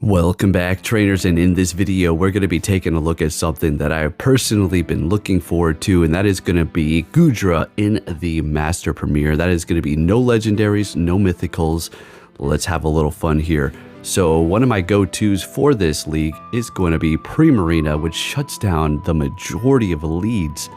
Welcome back, trainers, and in this video we're going to be taking a look at something that I've personally been looking forward to, and that is going to be Goodra in the Master Premiere. That is going to be no legendaries, no mythicals. Let's have a little fun here. So one of my go-tos for this league is going to be Primarina, which shuts down the majority of leads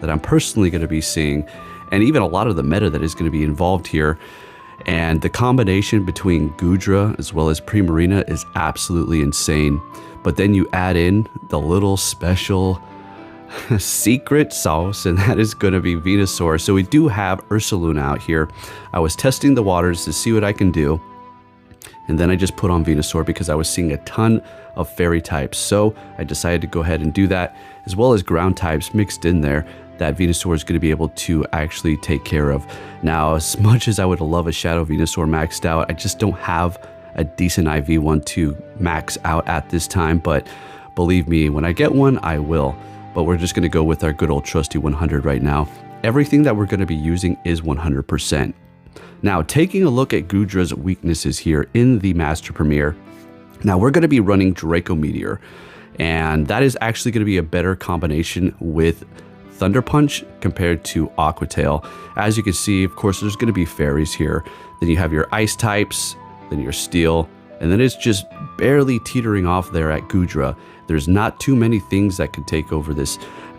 that I'm personally going to be seeing, and even a lot of the meta that is going to be involved here. And the combination between Goodra as well as Primarina is absolutely insane. But then you add in the little special secret sauce, and that is going to be Venusaur. So we do have Ursaluna out here. I was testing the waters to see what I can do, and then I just put on Venusaur because I was seeing a ton of fairy types. So I decided to go ahead and do that, as well as ground types mixed in there that Venusaur is going to be able to actually take care of. Now, as much as I would love a Shadow Venusaur maxed out, I just don't have a decent IV one to max out at this time, but believe me, when I get one, I will. But we're just going to go with our good old trusty 100 right now. Everything that we're going to be using is 100%. Now, taking a look at Goodra's weaknesses here in the Master Premiere, now we're going to be running Draco Meteor, and that is actually going to be a better combination with Thunder Punch compared to Aqua Tail. As you can see, of course, there's going to be fairies here. Then you have your ice types, then your steel, and then it's just barely teetering off there at Goodra. There's not too many things that could take over this.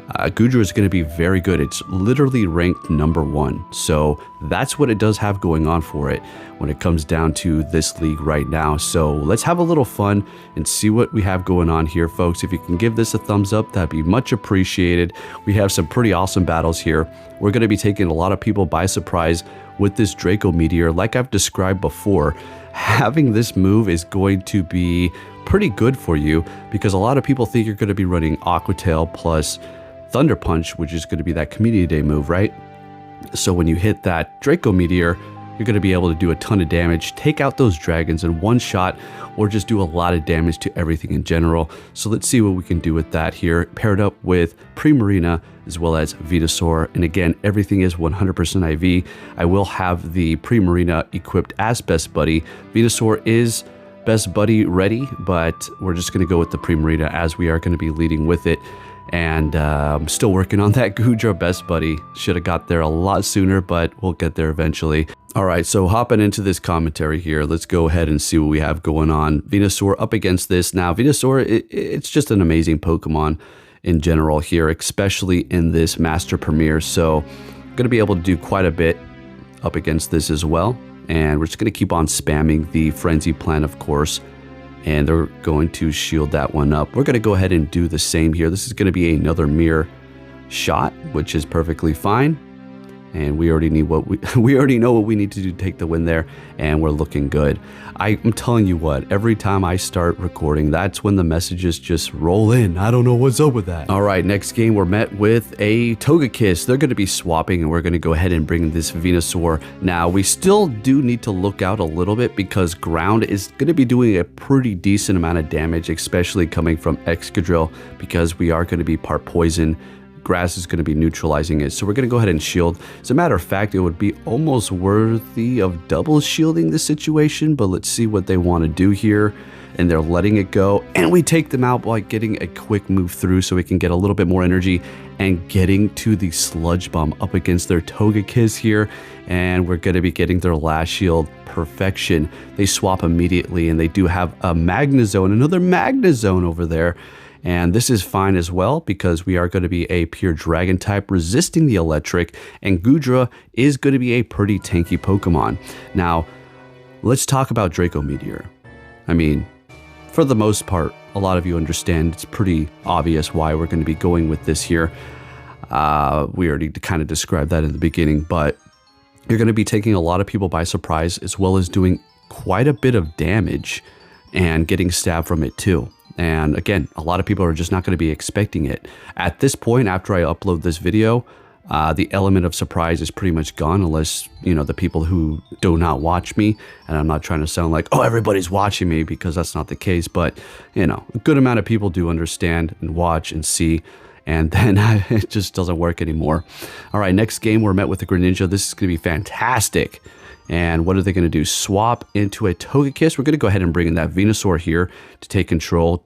Goodra is going to be very good. It's literally ranked #1. So that's what it does have going on for it when it comes down to this league right now. So let's have a little fun and see what we have going on here, folks. If you can give this a thumbs up, that'd be much appreciated. We have some pretty awesome battles here. We're going to be taking a lot of people by surprise with this Draco Meteor. Like I've described before, having this move is going to be pretty good for you because a lot of people think you're going to be running Aqua Tail plus Thunder Punch, which is going to be that Community Day move, right? So when you hit that Draco Meteor, you're going to be able to do a ton of damage, take out those dragons in one shot, or just do a lot of damage to everything in general. So let's see what we can do with that here, paired up with Primarina as well as Venusaur. And again, everything is 100% IV. I will have the Primarina equipped as Best Buddy. Venusaur is Best Buddy ready, but we're just going to go with the Primarina as we are going to be leading with it. And I'm still working on that Goodra Best Buddy. Should have got there a lot sooner, but we'll get there eventually. All right, so hopping into this commentary here, let's go ahead and see what we have going on. Venusaur up against this. Now, Venusaur, it's just an amazing Pokemon in general here, especially in this Master Premiere. So I'm going to be able to do quite a bit up against this as well. And we're just going to keep on spamming the Frenzy Plant, of course. And they're going to shield that one up. We're going to go ahead and do the same here. This is going to be another mirror shot, which is perfectly fine. And we already need what we already know what we need to do to take the win there, and we're looking good. I'm telling you what, every time I start recording, that's when the messages just roll in. I don't know what's up with that. All right, next game we're met with a Togekiss. They're going to be swapping, and we're going to go ahead and bring this Venusaur. Now, we still do need to look out a little bit because ground is going to be doing a pretty decent amount of damage, especially coming from Excadrill, because we are going to be part poison. Grass is going to be neutralizing it, so we're going to go ahead and shield. As a matter of fact, it would be almost worthy of double shielding the situation, but let's see what they want to do here. And they're letting it go, and we take them out by getting a quick move through so we can get a little bit more energy and getting to the Sludge Bomb up against their Togekiss here. And we're going to be getting their last shield. Perfection. They swap immediately, and they do have a Magnezone, another Magnezone over there. And this is fine as well because we are going to be a pure dragon type resisting the electric, and Goodra is going to be a pretty tanky Pokemon. Now, let's talk about Draco Meteor. I mean, for the most part, a lot of you understand it's pretty obvious why we're going to be going with this here. We already kind of described that in the beginning, but you're going to be taking a lot of people by surprise as well as doing quite a bit of damage and getting stabbed from it too. And again, a lot of people are just not going to be expecting it. At this point, after I upload this video, the element of surprise is pretty much gone unless, you know, the people who do not watch me, and I'm not trying to sound like, oh, everybody's watching me, because that's not the case. But, you know, a good amount of people do understand and watch and see, and then it just doesn't work anymore. All right, next game, we're met with the Greninja. This is going to be fantastic. And what are they going to do? Swap into a Togekiss. We're going to go ahead and bring in that Venusaur here to take control.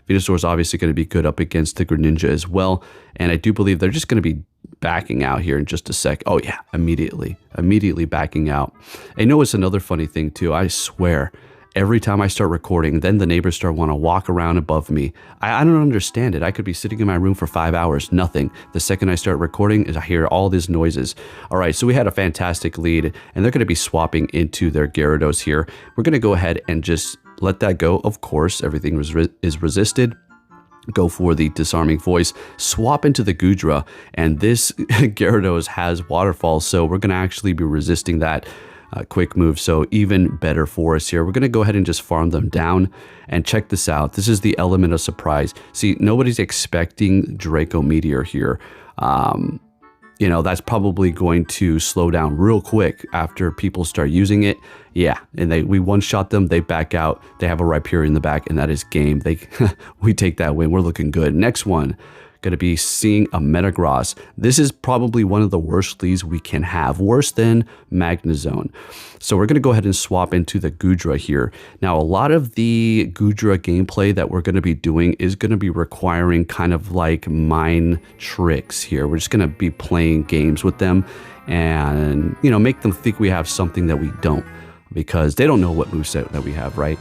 Venusaur is obviously going to be good up against the Greninja as well. And I do believe they're just going to be backing out here in just a sec. Oh yeah, immediately backing out. I know it's another funny thing too. I swear, every time I start recording, then the neighbors start want to walk around above me. I don't understand it. I could be sitting in my room for 5 hours, nothing. The second I start recording, is I hear all these noises. All right, so we had a fantastic lead, and they're going to be swapping into their Gyarados here. We're going to go ahead and just let that go. Of course, everything is resisted. Go for the Disarming Voice, swap into the Goodra, and this Gyarados has Waterfall, so we're going to actually be resisting that quick move, so even better for us here. We're going to go ahead and just farm them down, and check this out. This is the element of surprise. See, nobody's expecting Draco Meteor here. You know, that's probably going to slow down real quick after people start using it. Yeah, and we one-shot them, they back out, they have a Rhyperior in the back, and that is game. We take that win, we're looking good. Next one, going to be seeing a Metagross. This is probably one of the worst leads we can have, worse than Magnezone. So we're going to go ahead and swap into the Goodra here. Now, a lot of the Goodra gameplay that we're going to be doing is going to be requiring kind of like mind tricks here. We're just going to be playing games with them and, you know, make them think we have something that we don't, because they don't know what moveset that we have, right?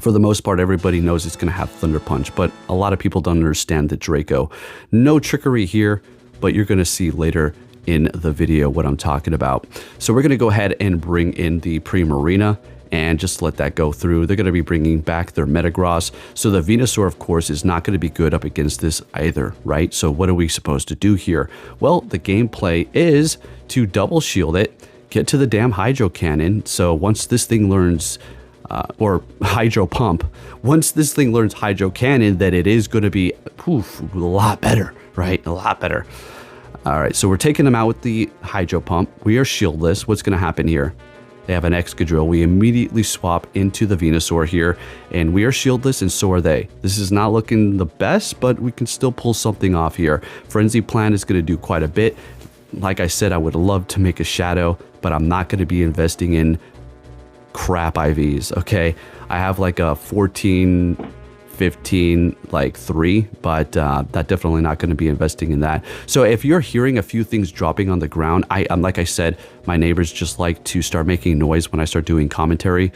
For the most part, everybody knows it's going to have Thunder Punch, but a lot of people don't understand the Draco. No trickery here, but you're going to see later in the video what I'm talking about. So we're going to go ahead and bring in the Primarina and just let that go through. They're going to be bringing back their Metagross. So the Venusaur, of course, is not going to be good up against this either, right? So what are we supposed to do here? Well, the gameplay is to double shield it, get to the damn Hydro Cannon. So once this thing learns or Hydro Pump. Once this thing learns Hydro Cannon, then it is going to be a lot better, right? A lot better. All right, so we're taking them out with the Hydro Pump. We are shieldless. What's going to happen here? They have an Excadrill. We immediately swap into the Venusaur here, and we are shieldless, and so are they. This is not looking the best, but we can still pull something off here. Frenzy Plant is going to do quite a bit. Like I said, I would love to make a Shadow, but I'm not going to be investing in crap IVs, okay? I have like a 14, 15, like 3, but that definitely not going to be investing in that. So if you're hearing a few things dropping on the ground, I'm like I said, my neighbors just like to start making noise when I start doing commentary.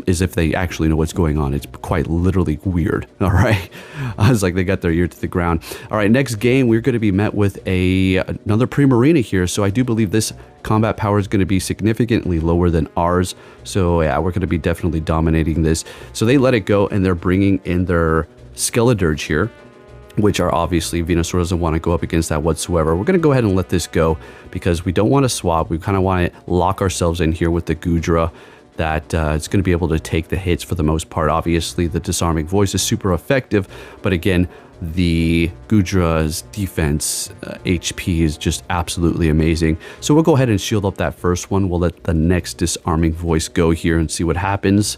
As if they actually know what's going on. It's quite literally weird. All right. I was like, they got their ear to the ground. All right. Next game, we're going to be met with another Primarina here. So I do believe this combat power is going to be significantly lower than ours. So yeah, we're going to be definitely dominating this. So they let it go, and they're bringing in their Skeledirge here, which are obviously Venusaur doesn't want to go up against that whatsoever. We're going to go ahead and let this go because we don't want to swap. We kind of want to lock ourselves in here with the Goodra. That it's going to be able to take the hits for the most part. Obviously, the Disarming Voice is super effective, but again, the Goodra's defense HP is just absolutely amazing. So we'll go ahead and shield up that first one. We'll let the next Disarming Voice go here and see what happens.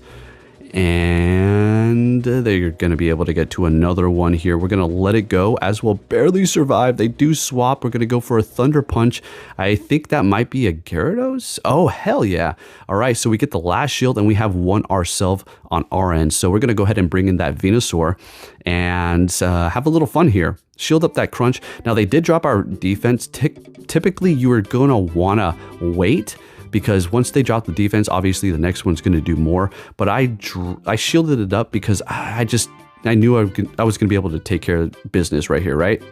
And they're going to be able to get to another one here. We're going to let it go as we'll barely survive. They do swap. We're going to go for a Thunder Punch. I think that might be a Gyarados. Oh, hell yeah. All right, so we get the last shield, and we have one ourselves on our end. So we're going to go ahead and bring in that Venusaur and have a little fun here. Shield up that Crunch. Now, they did drop our defense. Typically, you are going to want to wait, because once they drop the defense, obviously the next one's going to do more. But I shielded it up because I knew I was going to be able to take care of business right here, right?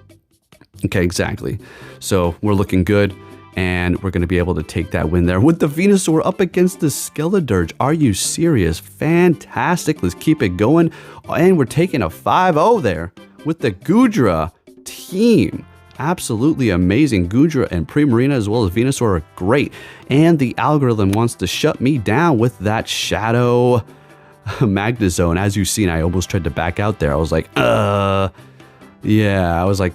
Okay, exactly. So we're looking good, and we're going to be able to take that win there with the Venusaur up against the Skeledirge. Are you serious? Fantastic. Let's keep it going. And we're taking a 5-0 there with the Goodra team. Absolutely amazing. Goodra and Primarina as well as Venusaur are great. And the algorithm wants to shut me down with that Shadow Magnezone. As you've seen, I almost tried to back out there. I was like, yeah, I was like,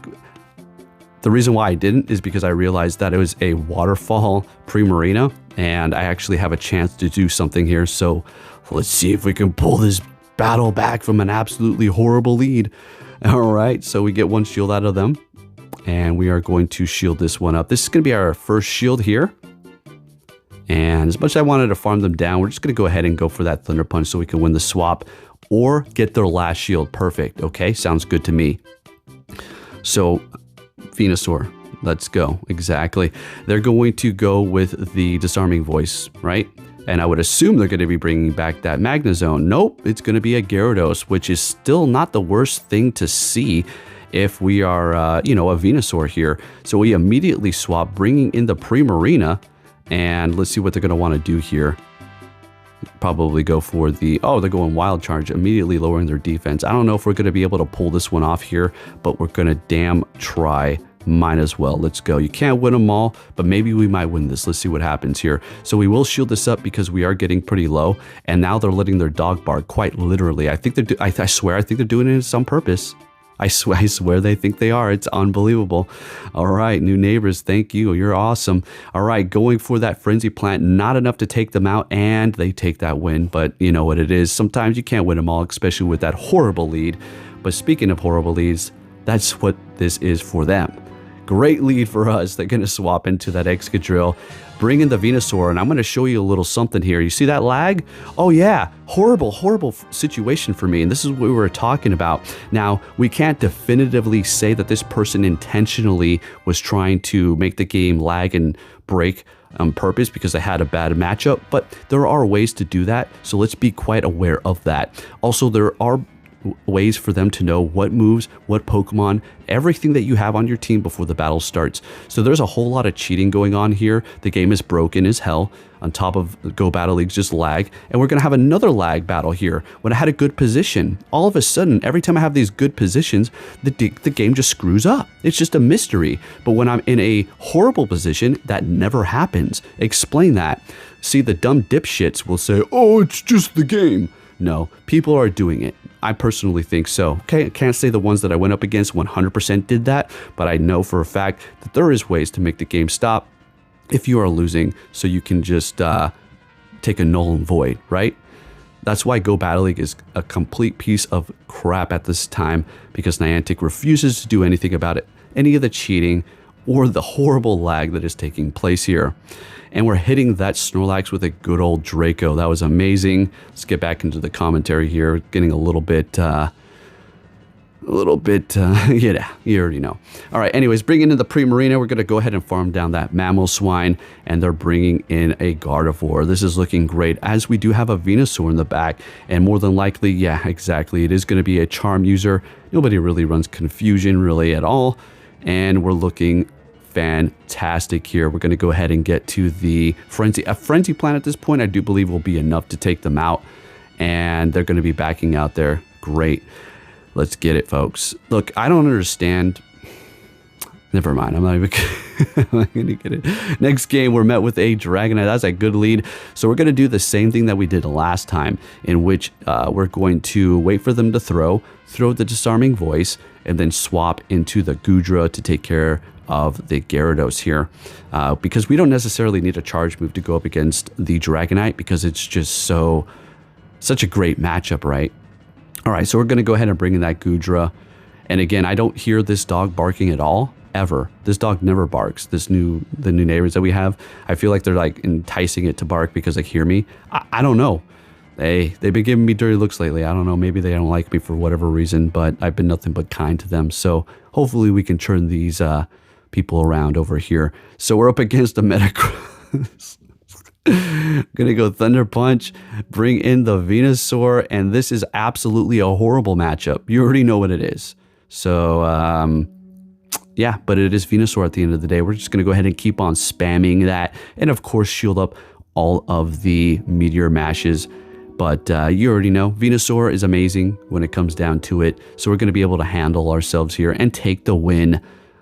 the reason why I didn't is because I realized that it was a Waterfall Primarina, and I actually have a chance to do something here. So let's see if we can pull this battle back from an absolutely horrible lead. All right, so we get one shield out of them. And we are going to shield this one up. This is going to be our first shield here. And as much as I wanted to farm them down, we're just going to go ahead and go for that Thunder Punch so we can win the swap or get their last shield. Perfect. Okay, sounds good to me. So, Venusaur, let's go. Exactly. They're going to go with the Disarming Voice, right? And I would assume they're going to be bringing back that Magnezone. Nope, it's going to be a Gyarados, which is still not the worst thing to see if we are, you know, a Venusaur here. So we immediately swap, bringing in the Primarina. And let's see what they're going to want to do here. Probably go for the... Oh, they're going Wild Charge, immediately lowering their defense. I don't know if we're going to be able to pull this one off here, but we're going to damn try. Might as well. Let's go. You can't win them all, but maybe we might win this. Let's see what happens here. So we will shield this up because we are getting pretty low, and now they're letting their dog bark, quite literally. I think they're... I swear, I think they're doing it on purpose. I swear they think they are. It's unbelievable. All right, new neighbors, thank you. You're awesome. All right, going for that Frenzy Plant. Not enough to take them out, and they take that win. But you know what it is. Sometimes you can't win them all, especially with that horrible lead. But speaking of horrible leads, that's what this is for them. Great lead for us. They're going to swap into that Excadrill, bring in the Venusaur, and I'm going to show you a little something here. You see that lag? Oh yeah, horrible situation for me, and this is what we were talking about. Now, we can't definitively say that this person intentionally was trying to make the game lag and break on purpose because they had a bad matchup, but there are ways to do that, so let's be quite aware of that. Also, there are ways for them to know what moves, what Pokemon, everything that you have on your team before the battle starts. So there's a whole lot of cheating going on here. The game is broken as hell. On top of Go Battle League's just lag. And we're going to have another lag battle here. When I had a good position, all of a sudden, every time I have these good positions, the game just screws up. It's just a mystery. But when I'm in a horrible position, that never happens. Explain that. See, the dumb dipshits will say, oh, it's just the game. No, people are doing it. I personally think so. Okay, I can't say the ones that I went up against 100% did that, but I know for a fact that there is ways to make the game stop if you are losing, so you can just take a null and void, right? That's why Go Battle League is a complete piece of crap at this time, because Niantic refuses to do anything about it, any of the cheating or the horrible lag that is taking place here. And we're hitting that Snorlax with a good old Draco. That was amazing. Let's get back into the commentary here. Getting a little bit, yeah, you already know. All right, anyways, bringing in the Primarina. We're going to go ahead and farm down that Mamoswine, and they're bringing in a Gardevoir. This is looking great, as we do have a Venusaur in the back, and more than likely, yeah, exactly, it is going to be a Charm user. Nobody really runs Confusion really at all, and we're looking fantastic here. We're going to go ahead and get to the Frenzy. A Frenzy Plant at this point, I do believe, will be enough to take them out, and they're going to be backing out there. Great. Let's get it, folks. Look, I don't understand. Never mind. I'm not even going to get it. Next game, we're met with a Dragonite. That's a good lead. So we're going to do the same thing that we did last time, in which we're going to wait for them to throw the Disarming Voice, and then swap into the Goodra to take care of the Gyarados here, because we don't necessarily need a charge move to go up against the Dragonite, because it's just such a great matchup, right? All right, so we're going to go ahead and bring in that Goodra. And again, I don't hear this dog barking at all, ever. This dog never barks. The new neighbors that we have, I feel like they're like enticing it to bark because they hear me. I don't know. They've been giving me dirty looks lately. I don't know. Maybe they don't like me for whatever reason, but I've been nothing but kind to them. So hopefully we can turn these people around over here. So we're up against a Metagross. Gonna go Thunder Punch, bring in the Venusaur, and this is absolutely a horrible matchup. You already know what it is. So yeah, but it is Venusaur at the end of the day. We're just gonna go ahead and keep on spamming that, and of course shield up all of the Meteor Mashes. But you already know, Venusaur is amazing when it comes down to it. So we're going to be able to handle ourselves here and take the win.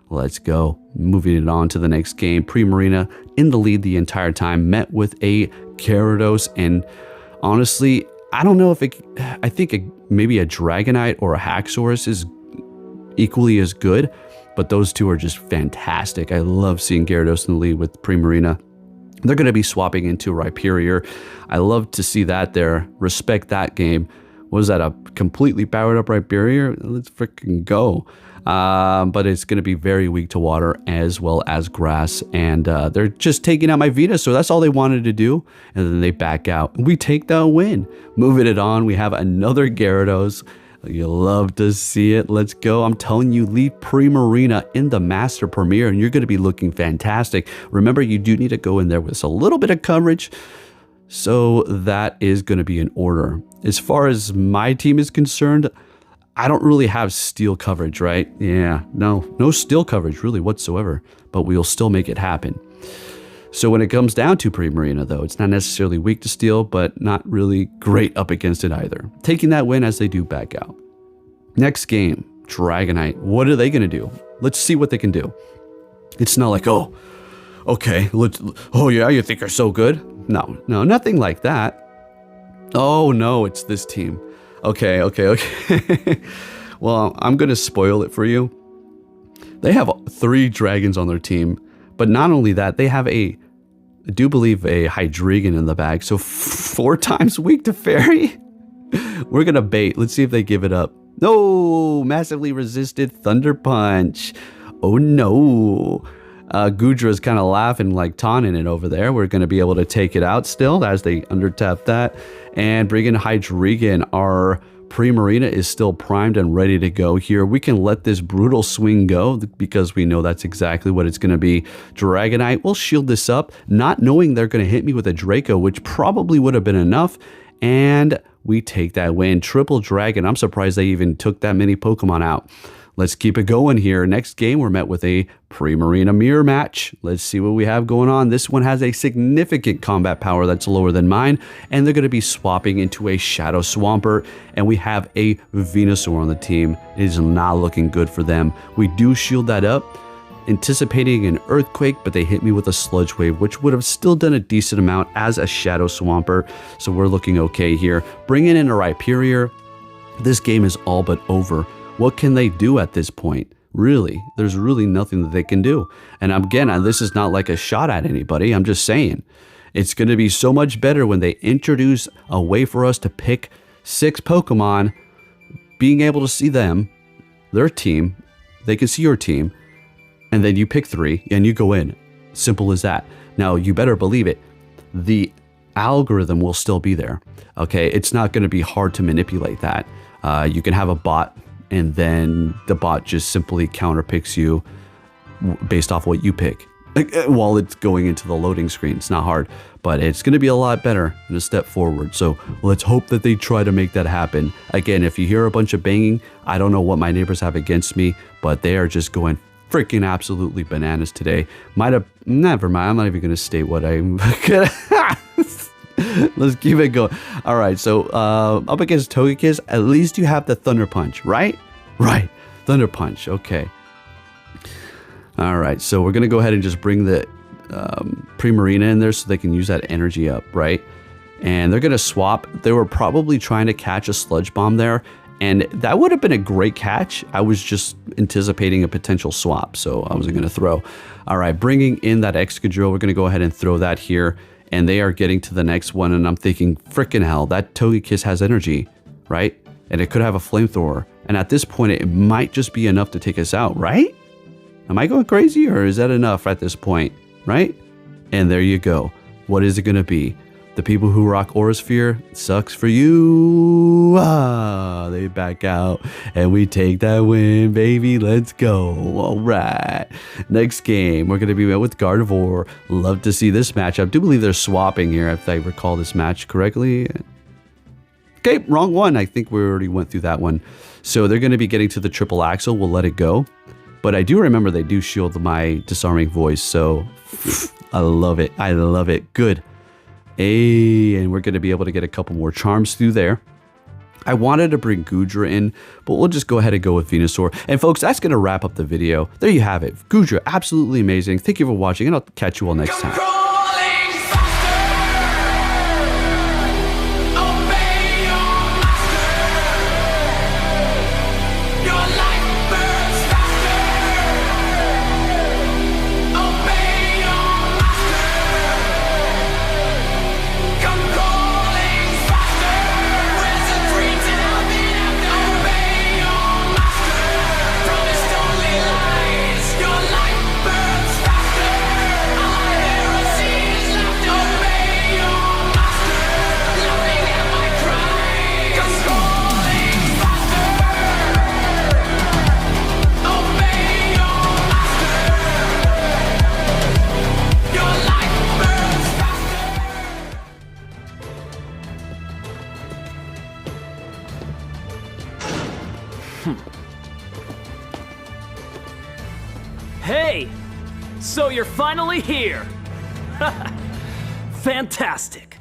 Let's go. Moving it on to the next game. Primarina in the lead the entire time. Met with a Gyarados. And honestly, I don't know if I think maybe a Dragonite or a Haxorus is equally as good. But those two are just fantastic. I love seeing Gyarados in the lead with Primarina. They're going to be swapping into Rhyperior. I love to see that there. Respect that game. Was that a completely powered up Rhyperior? Let's freaking go. but it's going to be very weak to water as well as grass. And they're just taking out my Venusaur. That's all they wanted to do. And then they back out. We take the win. Moving it on, we have another Gyarados. You love to see it. Let's go. I'm telling you, leave Primarina in the Master Premier, and you're going to be looking fantastic. Remember, you do need to go in there with a little bit of coverage. So that is going to be in order. As far as my team is concerned, I don't really have steel coverage, right? Yeah, no steel coverage really whatsoever, but we'll still make it happen. So when it comes down to Primarina, though, it's not necessarily weak to steel, but not really great up against it either. Taking that win as they do back out. Next game, Dragonite. What are they going to do? Let's see what they can do. It's not like, oh, okay, oh yeah, you think you're so good? No, nothing like that. Oh no, it's this team. Okay. Well, I'm going to spoil it for you. They have 3 dragons on their team, but not only that, they have I do believe a Hydreigon in the bag, so 4 times weak to Fairy. We're going to bait. Let's see if they give it up. No, massively resisted Thunder Punch. Oh no. Goodra is kind of laughing, like taunting it over there. We're going to be able to take it out still as they undertap that. And bring in Hydreigon. Our Primarina is still primed and ready to go here. We can let this brutal swing go because we know that's exactly what it's going to be. Dragonite will shield this up, not knowing they're going to hit me with a Draco, which probably would have been enough. And we take that win. Triple Dragon. I'm surprised they even took that many Pokemon out. Let's keep it going here. Next game, we're met with a Primarina mirror match. Let's see what we have going on. This one has a significant combat power that's lower than mine, and they're going to be swapping into a Shadow Swampert, and we have a Venusaur on the team. It is not looking good for them. We do shield that up, anticipating an Earthquake, but they hit me with a Sludge Wave, which would have still done a decent amount as a Shadow Swampert, so we're looking okay here. Bringing in a Rhyperior. This game is all but over. What can they do at this point? Really, there's really nothing that they can do. And again, this is not like a shot at anybody. I'm just saying it's going to be so much better when they introduce a way for us to pick 6 Pokemon, being able to see them, their team, they can see your team, and then you pick 3 and you go in. Simple as that. Now, you better believe it. The algorithm will still be there. Okay, it's not going to be hard to manipulate that. You can have a bot, and then the bot just simply counterpicks you based off what you pick while it's going into the loading screen. It's not hard, but it's going to be a lot better and a step forward. So let's hope that they try to make that happen. Again, if you hear a bunch of banging, I don't know what my neighbors have against me, but they are just going freaking absolutely bananas today. Never mind. I'm not even going to state what I'm gonna. Let's keep it going. All right, so up against Togekiss, at least you have the Thunder Punch, right? Right, Thunder Punch, okay. All right, so we're going to go ahead and just bring the Primarina in there so they can use that energy up, right? And they're going to swap. They were probably trying to catch a Sludge Bomb there, and that would have been a great catch. I was just anticipating a potential swap, so I wasn't going to throw. All right, bringing in that Excadrill, we're going to go ahead and throw that here. And they are getting to the next one, and I'm thinking, frickin' hell, that Togekiss has energy, right? And it could have a flamethrower. And at this point, it might just be enough to take us out, right? Am I going crazy, or is that enough at this point, right? And there you go. What is it going to be? The people who rock Aura Sphere, sucks for you. They back out, and we take that win, baby. Let's go. All right. Next game, we're going to be met with Gardevoir. Love to see this matchup. I do believe they're swapping here, if I recall this match correctly. Okay, wrong one. I think we already went through that one. So they're going to be getting to the triple axle. We'll let it go. But I do remember they do shield my Disarming Voice, so I love it. I love it. Good. And we're going to be able to get a couple more charms through there. I wanted to bring Goodra in, but we'll just go ahead and go with Venusaur. And folks, that's going to wrap up the video. There you have it. Goodra, absolutely amazing. Thank you for watching, and I'll catch you all next time. Promise Hey! So you're finally here! Fantastic!